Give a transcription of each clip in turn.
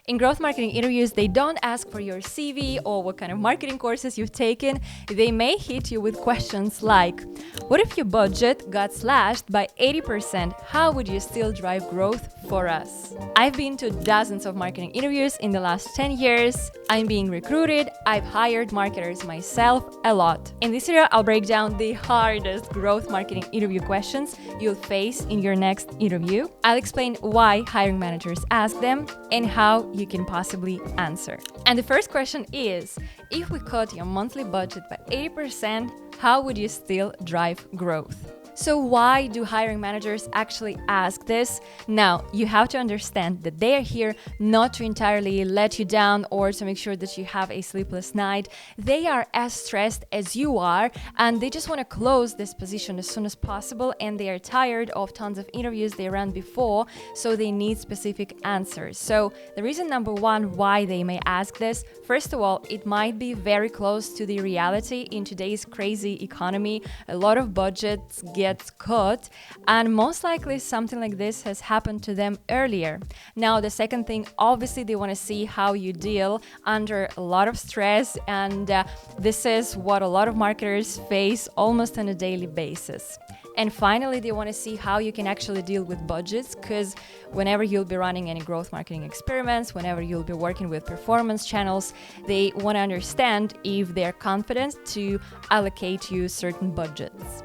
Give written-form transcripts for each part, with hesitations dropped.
In growth marketing interviews, they don't ask for your CV or what kind of marketing courses you've taken. They may hit you with questions like, what if your budget got slashed by 80%? How would you still drive growth for us? I've been to dozens of marketing interviews in the last 10 years. I'm being recruited. I've hired marketers myself a lot. In this video, I'll break down the hardest growth marketing interview questions you'll face in your next interview. I'll explain why hiring managers ask them and how you can possibly answer. And the first question is, if we cut your monthly budget by 80%, how would you still drive growth? So why do hiring managers actually ask this? Now, you have to understand that they are here not to entirely let you down or to make sure that you have a sleepless night. They are as stressed as you are, and they just want to close this position as soon as possible, and they are tired of tons of interviews they ran before, so they need specific answers. So the reason number one why they may ask this, first of all, it might be very close to the reality in today's crazy economy. A lot of budgets gets cut, and most likely something like this has happened to them earlier. Now, the second thing, obviously they want to see how you deal under a lot of stress, and this is what a lot of marketers face almost on a daily basis. And finally, they want to see how you can actually deal with budgets, because whenever you'll be running any growth marketing experiments, whenever you'll be working with performance channels, they want to understand if they're confident to allocate you certain budgets.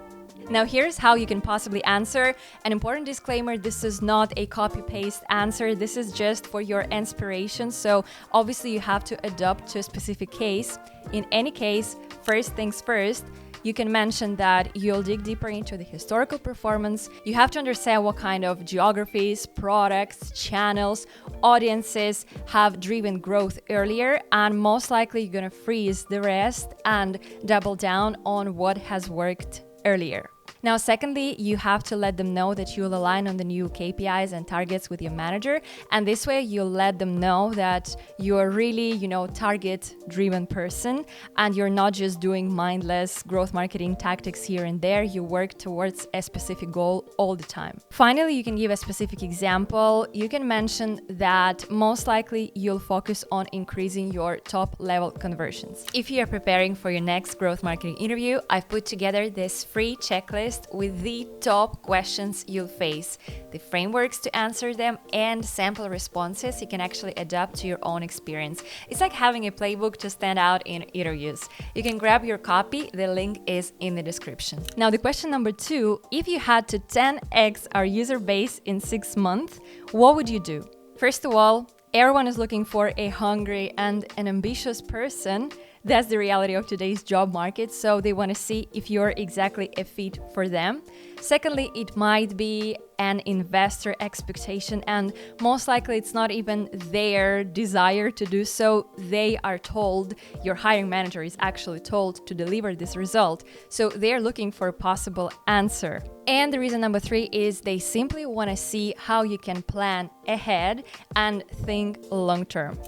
Now, here's how you can possibly answer. An important disclaimer, this is not a copy-paste answer. This is just for your inspiration. So obviously you have to adapt to a specific case. In any case, first things first, you can mention that you'll dig deeper into the historical performance. You have to understand what kind of geographies, products, channels, audiences have driven growth earlier, and most likely you're gonna freeze the rest and double down on what has worked earlier. Now, secondly, you have to let them know that you'll align on the new KPIs and targets with your manager. And this way you'll let them know that you're really, target-driven person, and you're not just doing mindless growth marketing tactics here and there. You work towards a specific goal all the time. Finally, you can give a specific example. You can mention that most likely you'll focus on increasing your top level conversions. If you are preparing for your next growth marketing interview, I've put together this free checklist with the top questions you'll face, the frameworks to answer them, and sample responses you can actually adapt to your own experience. It's like having a playbook to stand out in interviews. You can grab your copy, the link is in the description. Now, the question number two, if you had to 10x our user base in 6 months, what would you do? First of all, everyone is looking for a hungry and an ambitious person. That's the reality of today's job market, so they want to see if you're exactly a fit for them. Secondly, it might be an investor expectation, and most likely it's not even their desire to do so. They are told, your hiring manager is actually told to deliver this result, so they're looking for a possible answer. And the reason number three is they simply want to see how you can plan ahead and think long term.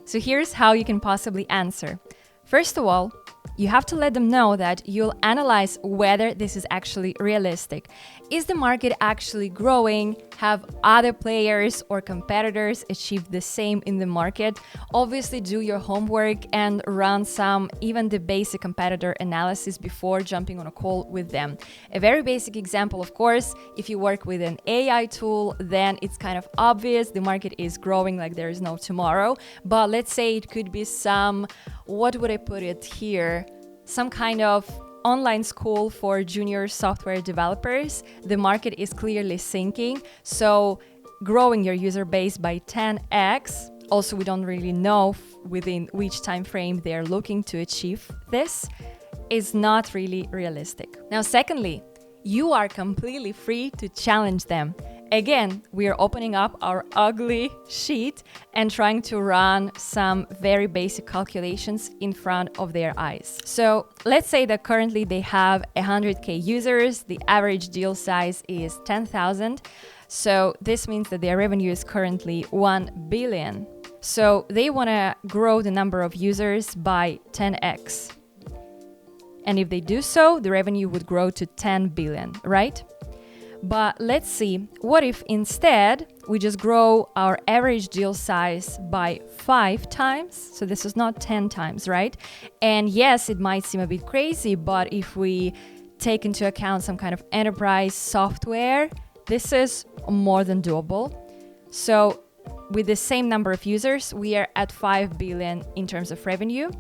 So here's how you can possibly answer. First of all, you have to let them know that you'll analyze whether this is actually realistic. Is the market actually growing? Have other players or competitors achieved the same in the market? Obviously, do your homework and run even the basic competitor analysis before jumping on a call with them. A very basic example, of course, if you work with an AI tool, then it's kind of obvious the market is growing like there is no tomorrow. But let's say it could be what would I put it here? Some kind of online school for junior software developers. The market is clearly sinking, so growing your user base by 10x. Also, we don't really know within which time frame they're looking to achieve this, is not really realistic. Now, secondly, you are completely free to challenge them. Again, we are opening up our ugly sheet and trying to run some very basic calculations in front of their eyes. So let's say that currently they have 100K users. The average deal size is 10,000. So this means that their revenue is currently 1 billion. So they want to grow the number of users by 10x. And if they do so, the revenue would grow to 10 billion, right? But let's see, what if instead we just grow our average deal size by 5 times? So this is not 10 times, right? And yes, it might seem a bit crazy, but if we take into account some kind of enterprise software, this is more than doable. So with the same number of users, we are at 5 billion in terms of revenue.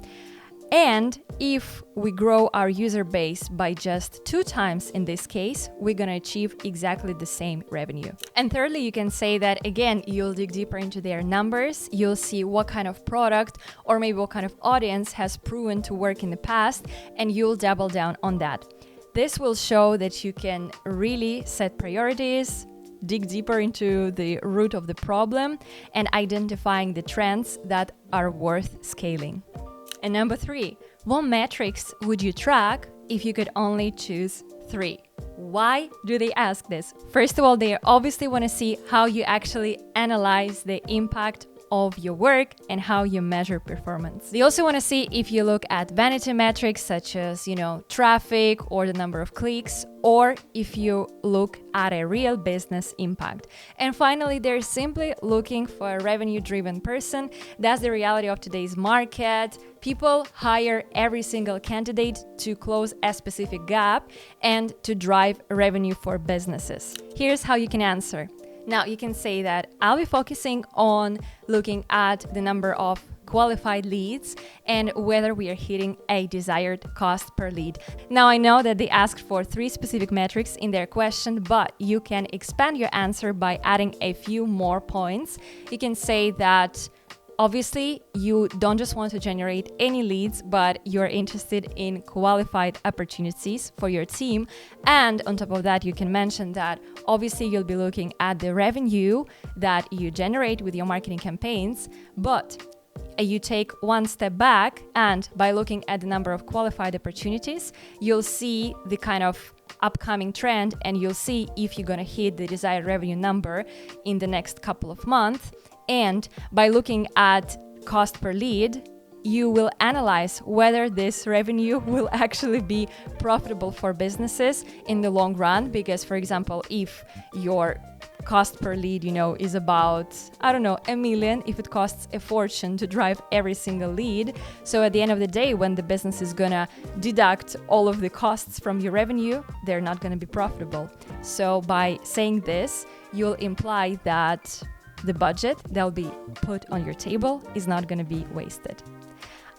And if we grow our user base by just 2 times in this case, we're going to achieve exactly the same revenue. And thirdly, you can say that again, you'll dig deeper into their numbers. You'll see what kind of product or maybe what kind of audience has proven to work in the past, and you'll double down on that. This will show that you can really set priorities, dig deeper into the root of the problem, and identifying the trends that are worth scaling. And number 3, what metrics would you track if you could only choose 3? Why do they ask this? First of all, they obviously want to see how you actually analyze the impact of your work and how you measure performance. They also want to see if you look at vanity metrics such as, traffic or the number of clicks, or if you look at a real business impact. And finally, they're simply looking for a revenue-driven person. That's the reality of today's market. People hire every single candidate to close a specific gap and to drive revenue for businesses. Here's how you can answer. Now, you can say that I'll be focusing on looking at the number of qualified leads and whether we are hitting a desired cost per lead. Now, I know that they asked for 3 specific metrics in their question, but you can expand your answer by adding a few more points. You can say that obviously, you don't just want to generate any leads, but you're interested in qualified opportunities for your team. And on top of that, you can mention that obviously you'll be looking at the revenue that you generate with your marketing campaigns, but you take one step back, and by looking at the number of qualified opportunities, you'll see the kind of upcoming trend, and you'll see if you're going to hit the desired revenue number in the next couple of months. And by looking at cost per lead, you will analyze whether this revenue will actually be profitable for businesses in the long run. Because, for example, if your cost per lead, is about, $1 million, if it costs a fortune to drive every single lead. So at the end of the day, when the business is gonna deduct all of the costs from your revenue, they're not gonna be profitable. So by saying this, you'll imply that the budget that'll be put on your table is not going to be wasted.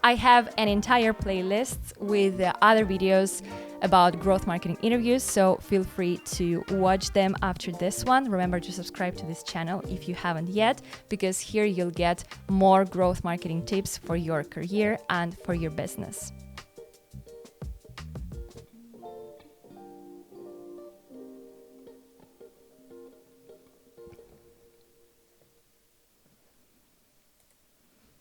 I have an entire playlist with other videos about growth marketing interviews, so feel free to watch them after this one. Remember to subscribe to this channel if you haven't yet, because here you'll get more growth marketing tips for your career and for your business.